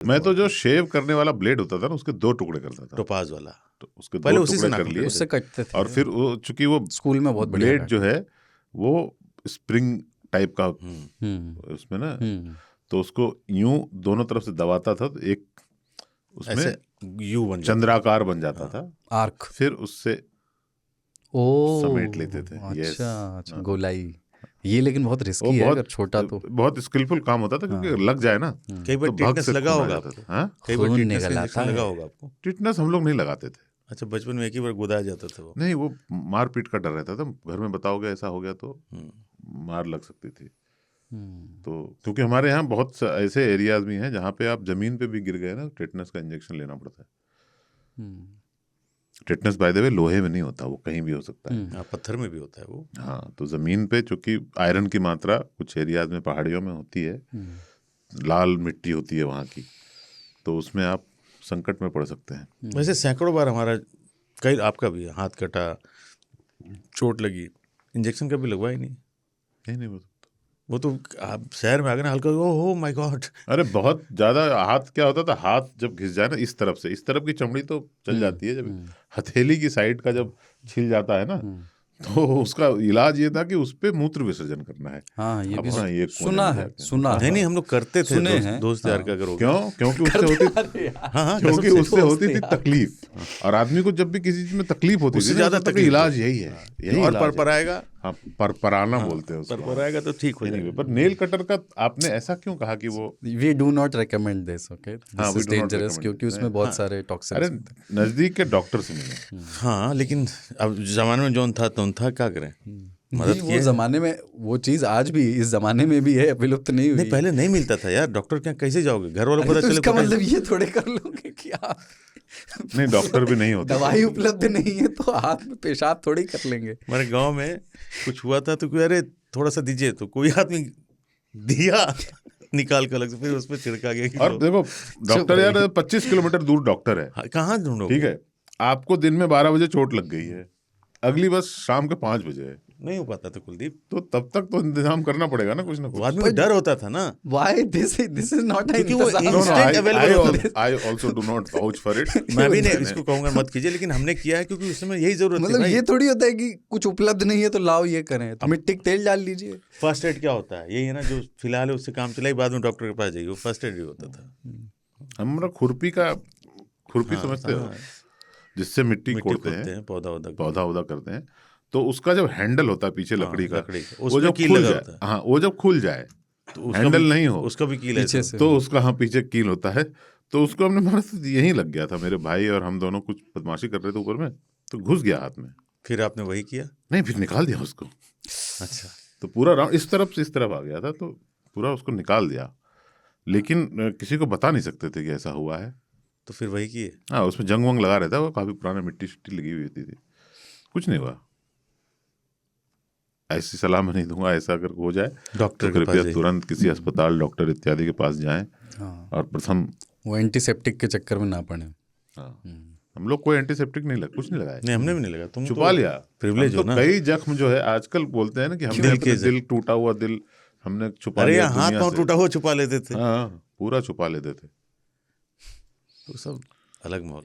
मैं तो जो शेव करने वाला ब्लेड होता था ना उसके 2 टुकड़े करता था, टोपाज वाला। तो उसके पहले 2 उसी से टुकड़े नाखून कर लिए उससे कटते थे और फिर वो चूंकि वो स्कूल में बहुत बढ़िया ब्लेड जो है वो स्प्रिंग टाइप का उसमें ना, तो उसको यूं दोनों तरफ से दबाता था तो एक उसमें ऐसे यू बन जाता चंद्राकार बन जाता था, आर्क। फिर उससे ओ समेट लेते थे। यस, अच्छा गोलाई। ये लेकिन बहुत वो रिस्की है अगर छोटा तो बहुत स्किलफुल काम होता था क्योंकि लग जाए ना कई बार तो भग टिटनेस से लगा खून आ होगा जाता आपको। था। हाँ, कई बार खून टिटनेस निकल का आता इंजेक्शन है। लगा होगा आपको। टिटनेस हम लोग नहीं लगाते थे। अच्छा, बचपन में एक ही बार गुदाया जाता था वो। नहीं, वो मारपीट का डर रहता था, घर में बताओगे ऐसा हो गया तो मार लग सकती थी। तो क्योंकि हमारे यहाँ बहुत ऐसे एरियाज भी हैं जहाँ पे आप जमीन पे भी गिर गए ना टेटनस का इंजेक्शन लेना पड़ता है। टेटनस बाय द वे लोहे में नहीं होता, वो कहीं भी हो सकता है। हाँ, पत्थर में भी होता है वो। हाँ, तो जमीन पे चूंकि आयरन की मात्रा कुछ एरियाज में पहाड़ियों में होती है, लाल मिट्टी होती है वहाँ की, तो उसमें आप संकट में पड़ सकते हैं। वैसे सैकड़ों बार हमारा, कई आपका भी हाथ कटा, चोट लगी, इंजेक्शन कभी लगवाया ही नहीं। नहीं वो तो आप शहर में आ गए ना, हल्का ओह माय गॉड। अरे बहुत ज्यादा हाथ क्या होता था, हाथ जब घिस जाए ना इस तरफ से, इस तरफ की चमड़ी तो चल जाती है, जब हथेली की साइड का जब छिल जाता है ना तो उसका इलाज ये था कि उस पे मूत्र विसर्जन करना है। हाँ, ये भी अपना ये कोने सुना में है, जाके। सुना है। नहीं हम लोग करते थे, सुने हैं। दोस्त यार का करोगे। क्यों? क्योंकि उससे होती हाँ, क्योंकि कसम से। उससे होती थी तकलीफ, और आदमी को जब भी किसी चीज में तकलीफ होती उससे थी ज्यादा ज्यादा तकलीफ इलाज होती। यही है, यही और इलाज है। परपराएगा। हाँ, परपराना बोलते हैं उसको। परपराएगा तो ठीक हो जाएगा। पर नेल कटर का आपने ऐसा क्यों कहा कि वो we do not recommend this, okay, हाँ, this we is do not dangerous, recommend क्योंकि this। उसमें बहुत सारे टॉक्सिन्स अरे होते हैं। नजदीक के डॉक्टर से मिले। हाँ, लेकिन अब जमाने में जौन था तो था, क्या करें, मदद नहीं, किए। वो जमाने में वो चीज आज भी इस जमाने में भी है, विलुप्त नहीं हुई। नहीं, पहले नहीं मिलता था यार, डॉक्टर क्या कैसे जाओगे, घर वालों को अरे पता तो चले इसका कोटा- मतलब ये थोड़े कर लोगे कि आप नहीं, डॉक्टर भी नहीं होते। दवाई उपलब्ध नहीं है तो हाथ में पेशाब थोड़ी कर लेंगे। हमारे गांव में कुछ हुआ था तो कोई अरे थोड़ा सा दीजिए, तो कोई आदमी दिया निकाल कर अलग से, फिर उस पर छिड़का गया कि और लो। देखो डॉक्टर यार 25 किलोमीटर दूर डॉक्टर है, हाँ, कहाँ ढूंढोगे? ठीक है, आपको दिन में 12 बजे चोट लग गई है, अगली बस शाम के 5 बजे है, नहीं हो पाता था कुलदीप। तो तब तक तो इंतजाम करना पड़ेगा ना कुछ ना वो कुछ। आदमी को डर होता था ना। Why this is not क्योंकि वो इंतजार। No, no, instant available होता है। I also do not vouch for it। मैं भी नहीं इसको कहूंगा मत कीजिए, लेकिन हमने किया है क्योंकि उस समय यही जरूरत थी मतलब भाई। ये थोड़ी होता है कि कुछ उपलब्ध नहीं है तो लाओ ये करें, तो मिट्टी का तेल डाल लीजिए। फर्स्ट एड क्या होता है, यही है ना, जो फिलहाल है उससे काम चलाई, बाद में डॉक्टर के पास जाइए, वो फर्स्ट एड ही होता था। हमारा खुरपी समझते हो, जिससे मिट्टी कोड़ते हैं, पौधा उदा करते हैं, तो उसका जब हैंडल होता है पीछे लकड़ी का, वो उसमें जब कील खुल लगा जाए, होता है। हाँ, वो जब खुल जाए, तो हैंडल नहीं हो, उसका भी कील है पीछे तो। से। तो उसका हाँ पीछे कील होता है, तो उसको हमने मारा तो यहीं लग गया था, मेरे भाई और हम दोनों कुछ बदमाशी कर रहे थे ऊपर में, तो घुस गया हाथ में। फिर आपने वही किया? नहीं, फिर निकाल दिया उसको। अच्छा, तो पूरा राउंड इस तरफ से इस तरफ आ गया था, तो पूरा उसको निकाल दिया, लेकिन किसी को बता नहीं सकते थे कि ऐसा हुआ है। तो फिर वही किए? हाँ, उसमें जंग वंग लगा रहता है, वो काफी पुराना मिट्टी शिट्टी लगी हुई थी, कुछ नहीं हुआ। ऐसी सलाह मैं नहीं दूंगा, ऐसा अगर हो जाए डॉक्टर तो के पास कृपया जाइए। तुरंत किसी अस्पताल, डॉक्टर इत्यादि के पास जाएं, और प्रथम वो एंटीसेप्टिक के चक्कर में ना पड़े। हम लोग कोई एंटीसेप्टिक नहीं कुछ नहीं लगाया, नहीं, हमने भी नहीं लगा। तुम छुपा लिया। प्रिविलेज हो तो ना। कई जख्म जो है आजकल बोलते हैं ना कि हमने दिल अपने के दिल टूटा हुआ दिल हमने छुपा अरे लिया यहाँ हाथ दुनिया पाँव से। टूटा हुआ छुपा लेते थे। हाँ, पूरा छुपा लेते थे। तो सब अलग माहौल।